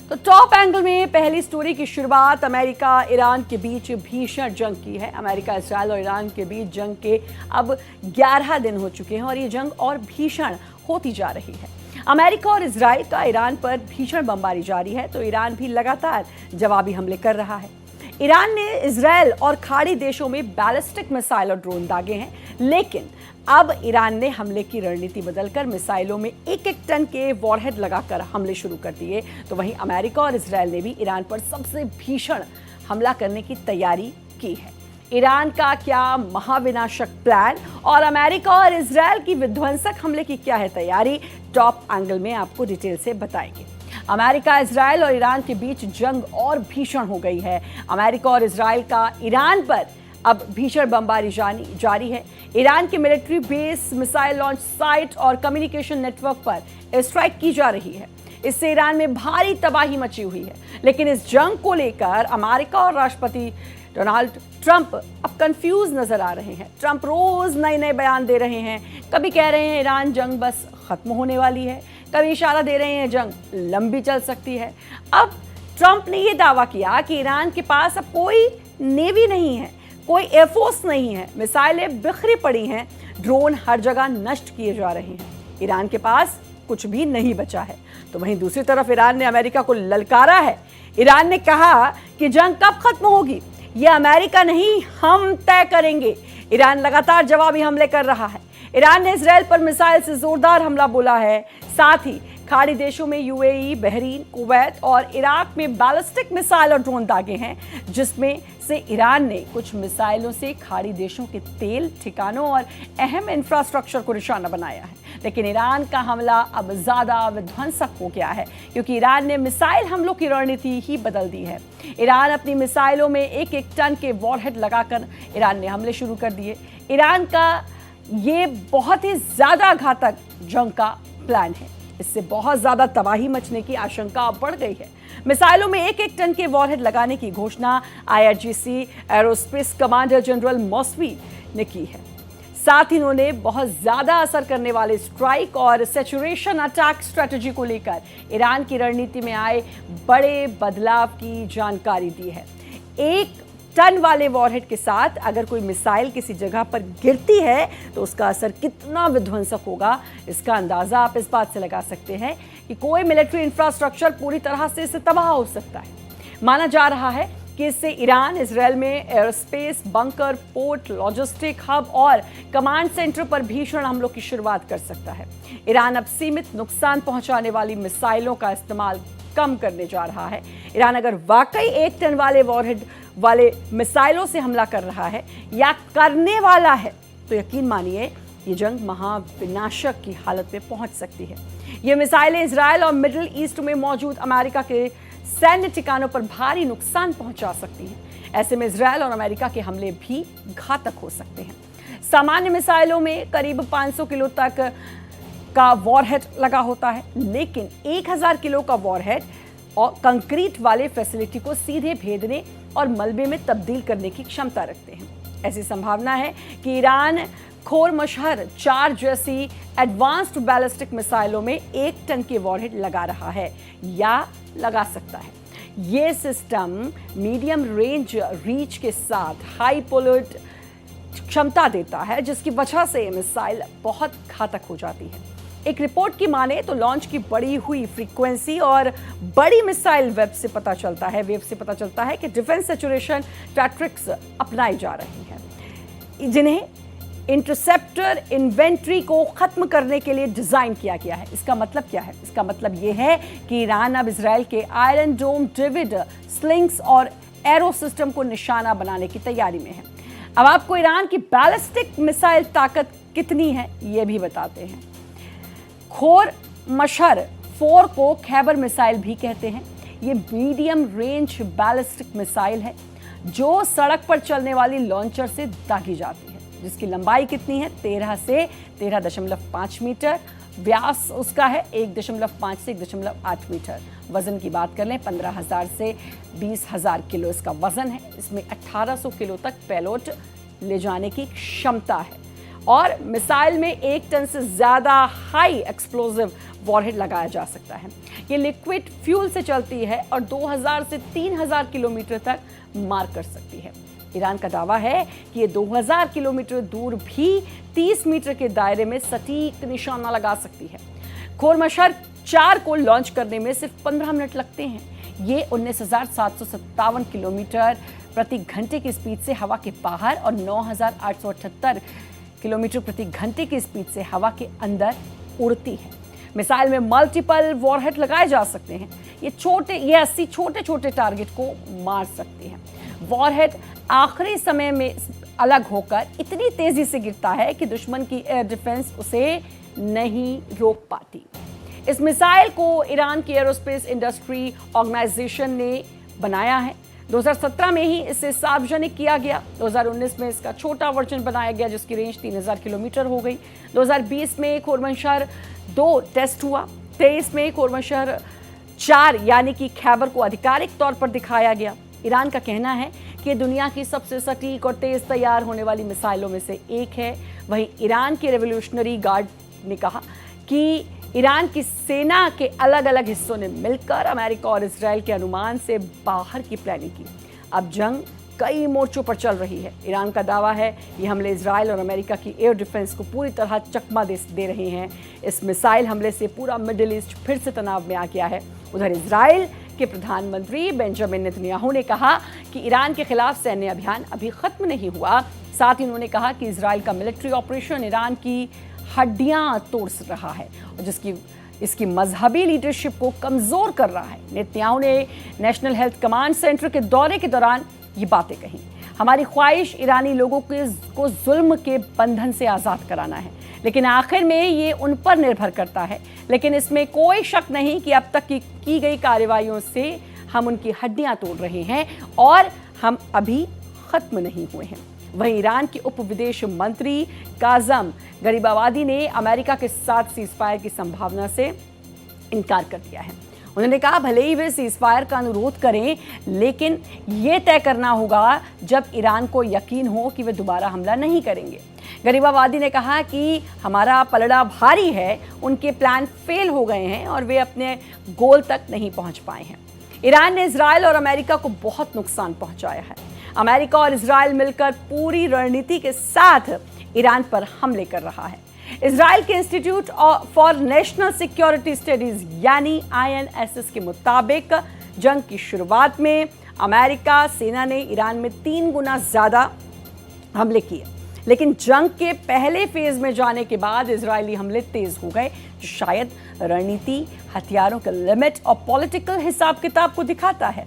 तो top angle में पहली स्टोरी की शुरुआत अमेरिका ईरान के बीच भीषण जंग की है। अमेरिका इसराइल और ईरान के बीच जंग के अब 11 दिन हो चुके हैं और ये जंग और भीषण होती जा रही है। अमेरिका और इसराइल का ईरान पर भीषण बमबारी जारी है तो ईरान भी लगातार जवाबी हमले कर रहा है। ईरान ने इसराइल और खाड़ी देशों में बैलिस्टिक मिसाइल और ड्रोन दागे हैं, लेकिन अब ईरान ने हमले की रणनीति बदलकर मिसाइलों में एक टन के वॉरहेड लगाकर हमले शुरू कर दिए। तो वहीं अमेरिका और इसराइल ने भी ईरान पर सबसे भीषण हमला करने की तैयारी की है। ईरान का क्या महाविनाशक प्लान और अमेरिका और इसराइल की विध्वंसक हमले की क्या है तैयारी, टॉप एंगल में आपको डिटेल से बताएंगे। अमेरिका, इसराइल और ईरान के बीच जंग और भीषण हो गई है। अमेरिका और इसराइल का ईरान पर अब भीषण बमबारी जारी है। ईरान के military base, missile launch site और कम्युनिकेशन नेटवर्क पर स्ट्राइक की जा रही है। इससे ईरान में भारी तबाही मची हुई है। लेकिन इस जंग को लेकर अमेरिका और राष्ट्रपति डोनाल्ड ट्रंप अब कंफ्यूज नजर आ रहे हैं। ट्रंप रोज नए नए बयान दे रहे हैं। कभी कह रहे हैं ईरान जंग बस खत्म होने वाली है, कभी इशारा दे रहे हैं जंग लंबी चल सकती है। अब ट्रंप ने यह दावा किया कि ईरान के पास अब कोई नेवी नहीं है, कोई एयरफोर्स नहीं है, मिसाइलें बिखरी पड़ी हैं, ड्रोन हर जगह नष्ट किए जा रहे हैं, ईरान के पास कुछ भी नहीं बचा है। तो वहीं दूसरी तरफ ईरान ने अमेरिका को ललकारा है। ईरान ने कहा कि जंग कब खत्म होगी यह अमेरिका नहीं, हम तय करेंगे। ईरान लगातार जवाबी हमले कर रहा है। ईरान ने इसराइल पर मिसाइल से जोरदार हमला बोला है। साथ ही खाड़ी देशों में यूएई, बहरीन, कुवैत और इराक में बैलिस्टिक मिसाइल और ड्रोन दागे हैं, जिसमें से ईरान ने कुछ मिसाइलों से खाड़ी देशों के तेल ठिकानों और अहम इंफ्रास्ट्रक्चर को निशाना बनाया है। लेकिन ईरान का हमला अब ज्यादा विध्वंसक हो गया है क्योंकि ईरान ने मिसाइल हमलों की रणनीति ही बदल दी है। ईरान अपनी मिसाइलों में एक टन के वॉरहेड लगाकर ईरान ने हमले शुरू कर दिए। ईरान का ये बहुत ही ज्यादा घातक जंग का प्लान है। इससे बहुत ज्यादा तबाही मचने की आशंका बढ़ गई है। मिसाइलों में एक टन के वॉरहेड लगाने की घोषणा IRGC aerospace commander general Mousavi ने की है। साथ ही उन्होंने बहुत ज्यादा असर करने वाले स्ट्राइक और सैचुरेशन अटैक स्ट्रेटजी को लेकर ईरान की रणनीति में आए बड़े बदलाव की जानकारी दी है। एक टन वाले वॉरहेड के साथ अगर कोई मिसाइल किसी जगह पर गिरती है तो उसका असर कितना विध्वंसक होगा, इसका अंदाजा आप इस बात से लगा सकते हैं कि कोई मिलिट्री इंफ्रास्ट्रक्चर पूरी तरह से इससे तबाह हो सकता है। माना जा रहा है कि इससे ईरान इसराइल में aerospace, bunker, port, logistic hub और कमांड सेंटर पर भीषण हमलों की शुरुआत कर सकता है। ईरान अब सीमित नुकसान पहुंचाने वाली मिसाइलों का इस्तेमाल कम करने जा रहा है। ईरान अगर वाकई एक टन वाले वॉरहेड वाले मिसाइलों से हमला कर रहा है या करने वाला है तो यकीन मानिए ये जंग महाविनाशक की हालत में पहुंच सकती है। ये मिसाइलें इसराइल और मिडिल ईस्ट में मौजूद अमेरिका के सैन्य ठिकानों पर भारी नुकसान पहुंचा सकती हैं। ऐसे में इसराइल और अमेरिका के हमले भी घातक हो सकते हैं। सामान्य मिसाइलों में करीब 500 किलो तक का वॉरहेड लगा होता है, लेकिन 1000 किलो का वॉरहेड और कंक्रीट वाले फैसिलिटी को सीधे भेदने और मलबे में तब्दील करने की क्षमता रखते हैं। ऐसी संभावना है कि ईरान खोर-मशहर 4 जैसी एडवांस्ड बैलिस्टिक मिसाइलों में 1 टन के वॉरहेड लगा रहा है या लगा सकता है। ये सिस्टम मीडियम रेंज रीच के साथ हाई पेलोड क्षमता देता है, जिसकी वजह से मिसाइल बहुत घातक हो जाती है। एक रिपोर्ट की माने तो लॉन्च की बढ़ी हुई फ्रीक्वेंसी और बड़ी मिसाइल वेव से पता चलता है कि डिफेंस सैचुरेशन टैक्टिक्स अपनाई जा रही हैं, जिन्हें इंटरसेप्टर इन्वेंट्री को खत्म करने के लिए डिजाइन किया गया है। इसका मतलब क्या है? इसका मतलब यह है कि ईरान अब इसराइल के आयरन डोम, डेविड, स्लिंग्स और एरो सिस्टम को निशाना बनाने की तैयारी में है। अब आपको ईरान की बैलिस्टिक मिसाइल ताकत कितनी है यह भी बताते हैं। खोर-मशहर 4 को खैबर मिसाइल भी कहते हैं। ये मीडियम रेंज बैलिस्टिक मिसाइल है जो सड़क पर चलने वाली लॉन्चर से दागी जाती है, जिसकी लंबाई कितनी है? 13 से 13.5 मीटर। व्यास उसका है 1.5 से 1.8 मीटर। वजन की बात कर लें 15,000 से 20,000 किलो इसका वजन है। इसमें 1800 किलो तक पेलोड ले जाने की क्षमता है और मिसाइल में 1 टन से ज्यादा हाई एक्सप्लोजिव वॉरहेड लगाया जा सकता है। ये लिक्विड फ्यूल से चलती है और 2000 से 3000 किलोमीटर तक मार कर सकती है। ईरान का दावा है कि ये 2000 किलोमीटर दूर भी 30 मीटर के दायरे में सटीक निशाना लगा सकती है। खोरमशहर 4 को लॉन्च करने में सिर्फ 15 मिनट लगते हैं। ये 19,757 किलोमीटर प्रति घंटे की स्पीड से हवा के बाहर और 9,878 किलोमीटर प्रति घंटे की स्पीड से हवा के अंदर उड़ती है। मिसाइल में मल्टीपल वॉरहेड लगाए जा सकते हैं। ये 80 छोटे छोटे टारगेट को मार सकती है। वॉरहेड आखिरी समय में अलग होकर इतनी तेजी से गिरता है कि दुश्मन की एयर डिफेंस उसे नहीं रोक पाती। इस मिसाइल को ईरान की एरोस्पेस इंडस्ट्री ऑर्गेनाइजेशन ने बनाया है। 2017 में ही इसे सार्वजनिक किया गया। 2019 में इसका छोटा वर्जन बनाया गया जिसकी रेंज 3000 किलोमीटर हो गई। 2020 में खोरमशहर 2 टेस्ट हुआ। 23 में खोरमशहर 4 यानी कि खैबर को आधिकारिक तौर पर दिखाया गया। ईरान का कहना है कि दुनिया की सबसे सटीक और तेज तैयार होने वाली मिसाइलों में से एक है। वहीं ईरान के रेवोल्यूशनरी गार्ड ने कहा कि ईरान की सेना के अलग अलग हिस्सों ने मिलकर अमेरिका और इजराइल के अनुमान से बाहर की प्लानिंग की। अब जंग कई मोर्चों पर चल रही है। ईरान का दावा है ये हमले इजराइल और अमेरिका की एयर डिफेंस को पूरी तरह चकमा दे रहे हैं। इस मिसाइल हमले से पूरा मिडिल ईस्ट फिर से तनाव में आ गया है। उधर इजराइल के प्रधानमंत्री बेंजामिन नेतन्याहू ने कहा कि ईरान के खिलाफ सैन्य अभियान अभी खत्म नहीं हुआ। साथ ही उन्होंने कहा कि इजराइल का मिलिट्री ऑपरेशन ईरान की हड्डियां तोड़ रहा है और इसकी मजहबी लीडरशिप को कमजोर कर रहा है। नेतन्याहू ने नेशनल हेल्थ कमांड सेंटर के दौरे के दौरान ये बातें कही। हमारी ख्वाहिश ईरानी लोगों को जुल्म के बंधन से आज़ाद कराना है, लेकिन आखिर में ये उन पर निर्भर करता है। लेकिन इसमें कोई शक नहीं कि अब तक की गई कार्रवाइयों से हम उनकी हड्डियां तोड़ रहे हैं और हम अभी खत्म नहीं हुए हैं। वहीं ईरान के उप विदेश मंत्री काज़म गरीबाबादी ने अमेरिका के साथ सीज़फायर की संभावना से इनकार कर दिया है। उन्होंने कहा भले ही वे सीज़फायर का अनुरोध करें, लेकिन ये तय करना होगा जब ईरान को यकीन हो कि वे दोबारा हमला नहीं करेंगे। गरीबाबादी ने कहा कि हमारा पलड़ा भारी है, उनके प्लान फेल हो गए हैं और वे अपने गोल तक नहीं पहुंच पाए हैं। ईरान ने इजराइल और अमेरिका को बहुत नुकसान पहुंचाया है। अमेरिका और इजराइल मिलकर पूरी रणनीति के साथ ईरान पर हमले कर रहा है। इजराइल के institute for national security studies यानी INSS के मुताबिक जंग की शुरुआत में अमेरिका सेना ने ईरान में 3 गुना ज्यादा हमले किए, लेकिन जंग के पहले फेज में जाने के बाद इजरायली हमले तेज हो गए, जो शायद रणनीति, हथियारों के लिमिट और पॉलिटिकल हिसाब किताब को दिखाता है।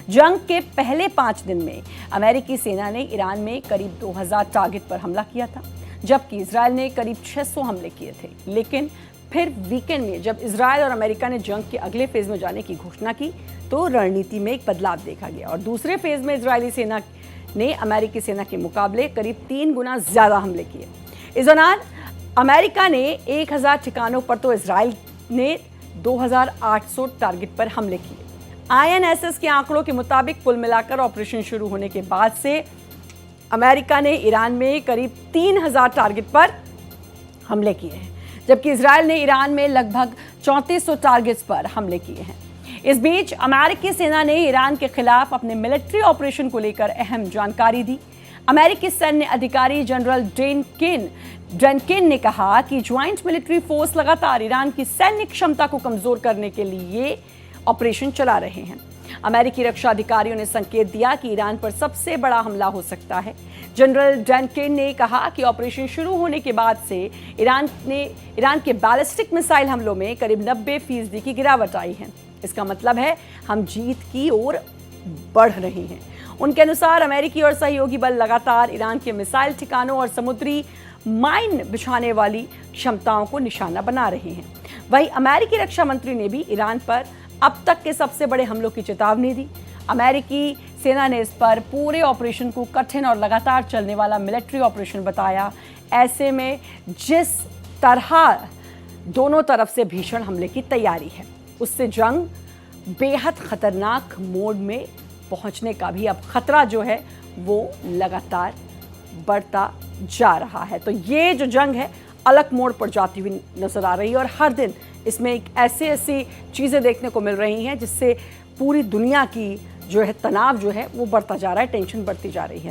जंग के पहले 5 दिन में अमेरिकी सेना ने ईरान में करीब 2000 टारगेट पर हमला किया था, जबकि इजराइल ने करीब 600 हमले किए थे। लेकिन फिर वीकेंड में जब इजराइल और अमेरिका ने जंग के अगले फेज में जाने की घोषणा की तो रणनीति में एक बदलाव देखा गया और दूसरे फेज में इजरायली सेना ने अमेरिकी सेना के मुकाबले करीब 3 गुना ज्यादा हमले किए। इस दौरान अमेरिका ने 1000 ठिकानों पर तो इजराइल ने 2800 टारगेट पर हमले किए। INSS के आंकड़ों के मुताबिक कुल मिलाकर ऑपरेशन शुरू होने के बाद से अमेरिका ने ईरान में करीब 3000 टारगेट पर हमले किए हैं, जबकि इजराइल ने ईरान में लगभग 3400 टारगेट्स पर हमले किए हैं। इस बीच अमेरिकी सेना ने ईरान के खिलाफ अपने मिलिट्री ऑपरेशन को लेकर अहम जानकारी दी। अमेरिकी सैन्य अधिकारी जनरल डेनकिन ने कहा कि ज्वाइंट मिलिट्री फोर्स लगातार ईरान की सैन्य क्षमता को कमजोर करने के लिए ऑपरेशन चला रहे हैं। अमेरिकी रक्षा अधिकारियों ने संकेत दिया कि ईरान पर सबसे बड़ा हमला हो सकता है। जनरल डेनकिन ने कहा कि ऑपरेशन शुरू होने के बाद से ईरान के बैलिस्टिक मिसाइल हमलों में करीब 90% की गिरावट आई है। इसका मतलब है हम जीत की ओर बढ़ रहे हैं। उनके अनुसार अमेरिकी और सहयोगी बल लगातार ईरान के मिसाइल ठिकानों और समुद्री माइन बिछाने वाली क्षमताओं को निशाना बना रहे हैं। वहीं अमेरिकी रक्षा मंत्री ने भी ईरान पर अब तक के सबसे बड़े हमलों की चेतावनी दी। अमेरिकी सेना ने इस पर पूरे ऑपरेशन को कठिन और लगातार चलने वाला मिलिट्री ऑपरेशन बताया। ऐसे में जिस तरह दोनों तरफ से भीषण हमले की तैयारी है, उससे जंग बेहद खतरनाक मोड में पहुंचने का भी अब खतरा जो है वो लगातार बढ़ता जा रहा है। तो ये जो जंग है अलग मोड़ पर जाती हुई नजर आ रही है और हर दिन इसमें एक ऐसी चीज़ें देखने को मिल रही हैं जिससे पूरी दुनिया की जो है तनाव जो है वो बढ़ता जा रहा है, टेंशन बढ़ती जा रही है।